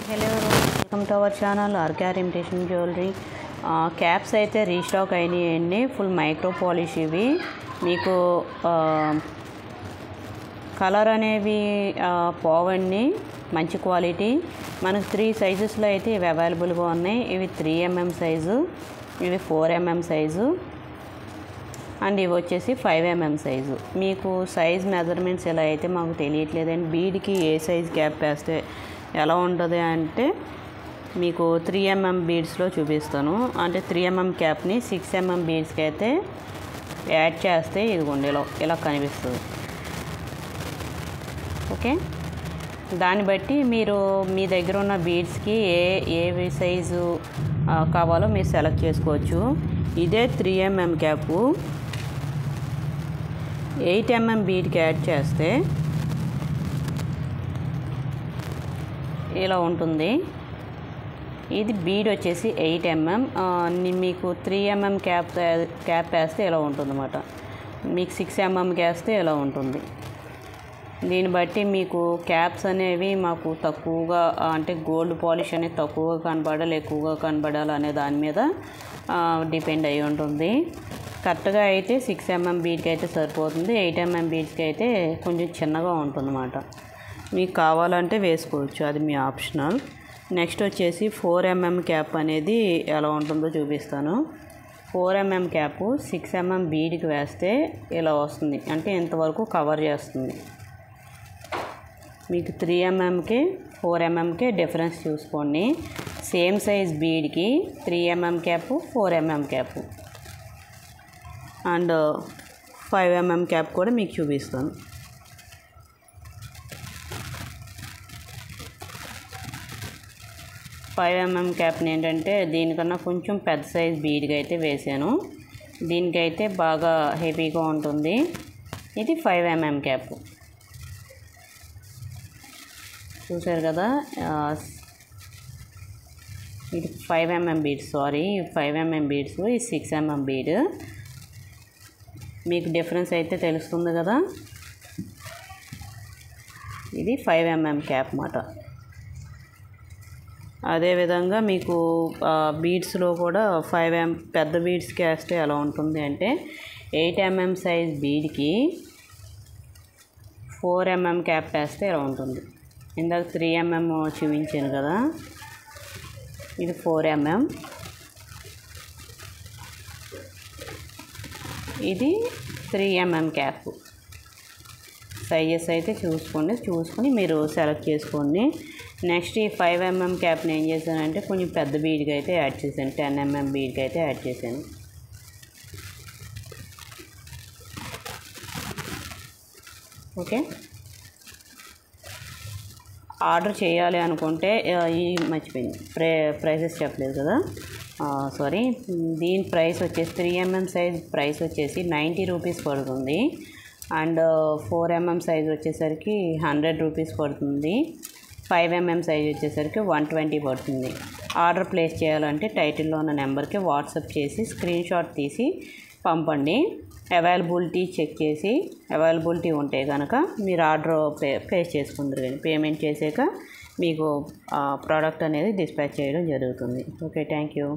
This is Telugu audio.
Hello welcome to our channel RKR imitation jewellery. Caps అయితే రీస్టాక్ అయినాయండి. ఫుల్ మైక్రో పాలిష్ ఇవి. మీకు కలర్ అనేవి పోవండి, మంచి క్వాలిటీ. మనకు 3 సైజెస్లో అయితే ఇవి అవైలబుల్గా ఉన్నాయి. ఇవి 3mm సైజు, ఇవి 4mm సైజు అండ్ ఇవి వచ్చేసి 5mm సైజు. మీకు సైజ్ మెజర్మెంట్స్ ఎలా అయితే మాకు తెలియట్లేదండి. బీడ్కి ఏ సైజ్ క్యాప్ వేస్తే ఎలా ఉంటుంది అంటే మీకు 3mm బీడ్స్లో చూపిస్తాను. అంటే 3mm క్యాప్ని 6mm బీడ్స్కి అయితే యాడ్ చేస్తే ఇదిగోండి ఇలా కనిపిస్తుంది. ఓకే, దాన్ని బట్టి మీరు మీ దగ్గర ఉన్న బీడ్స్కి ఏ సైజు కావాలో మీరు సెలెక్ట్ చేసుకోవచ్చు. ఇదే 3mm క్యాపు 8mm బీడ్కి యాడ్ చేస్తే ఇలా ఉంటుంది. ఇది బీడ్ వచ్చేసి 8mm. మీకు 3mm క్యాప్ వేస్తే ఇలా ఉంటుంది అన్నమాట. మీకు 6mmకి వేస్తే ఇలా ఉంటుంది. దీన్ని బట్టి మీకు క్యాప్స్ అనేవి మాకు తక్కువగా, అంటే గోల్డ్ పాలిష్ అనేది తక్కువగా కనబడాలి, ఎక్కువగా కనబడాలి అనే దాని మీద డిపెండ్ అయి ఉంటుంది. కరెక్ట్గా అయితే 6mm బీడ్కి అయితే సరిపోతుంది. 8mm బీడ్స్కి అయితే కొంచెం చిన్నగా ఉంటుంది అన్నమాట. మీకు కావాలంటే వేసుకోవచ్చు, అది మీ ఆప్షనల్. నెక్స్ట్ వచ్చేసి 4mm క్యాప్ అనేది ఎలా ఉంటుందో చూపిస్తాను. 4mm క్యాప్ 6mm బీడ్కి వేస్తే ఇలా వస్తుంది, అంటే ఇంతవరకు కవర్ చేస్తుంది. మీకు 3mmకి 4mmకి డిఫరెన్స్ చూసుకోండి. సేమ్ సైజ్ బీడ్కి 3mm cap, 4mm cap and 5mm cap కూడా మీకు చూపిస్తాను. 5mm క్యాప్ని ఏంటంటే దీనికన్నా కొంచెం పెద్ద సైజ్ బీడ్గా అయితే వేసాను. దీనికైతే బాగా హెవీగా ఉంటుంది. ఇది 5mm క్యాప్ చూసారు కదా. ఇది 5mm beads, sorry 5mm beads, ఇది 6mm బీడ్. మీకు డిఫరెన్స్ అయితే తెలుస్తుంది కదా. ఇది 5mm క్యాప్ అన్నమాట. అదేవిధంగా మీకు బీడ్స్లో కూడా 5mm పెద్ద బీడ్స్కి వేస్తే ఎలా ఉంటుంది అంటే 8mm సైజ్ బీడ్కి 4mm క్యాప్ వేస్తే ఎలా ఉంటుంది. ఇందాక 3mm చూపించాను కదా, ఇది 4mm, ఇది 3mm క్యాప్. సైజెస్ అయితే చూసుకొని మీరు సెలెక్ట్ చేసుకోండి. నెక్స్ట్ ఈ 5mm క్యాప్ని ఏం చేశానంటే కొంచెం పెద్ద బీడ్కి అయితే యాడ్ చేశాను, 10mm బీడ్కి అయితే యాడ్ చేశాను. ఓకే, ఆర్డర్ చేయాలి అనుకుంటే మర్చిపోయింది, ప్రైసెస్ చెప్పలేదు కదా, సారీ. దీని ప్రైస్ వచ్చేసి 3mm సైజ్ ప్రైస్ వచ్చేసి 90 రూపీస్ పడుతుంది. అండ్ 4mm సైజ్ వచ్చేసరికి 100 రూపీస్ పడుతుంది. 5mm సైజ్ వచ్చేసరికి 120 పడుతుంది. ఆర్డర్ ప్లేస్ చేయాలంటే టైటిల్లో ఉన్న నెంబర్కి వాట్సాప్ చేసి స్క్రీన్ షాట్ తీసి పంపండి. అవైలబిలిటీ చెక్ చేసి అవైలబిలిటీ ఉంటే కనుక మీరు ఆర్డర్ ప్లేస్ చేసుకుందరు. కానీ పేమెంట్ చేసాక మీకు ప్రోడక్ట్ అనేది డిస్పాచ్ చేయడం జరుగుతుంది. Okay, thank you.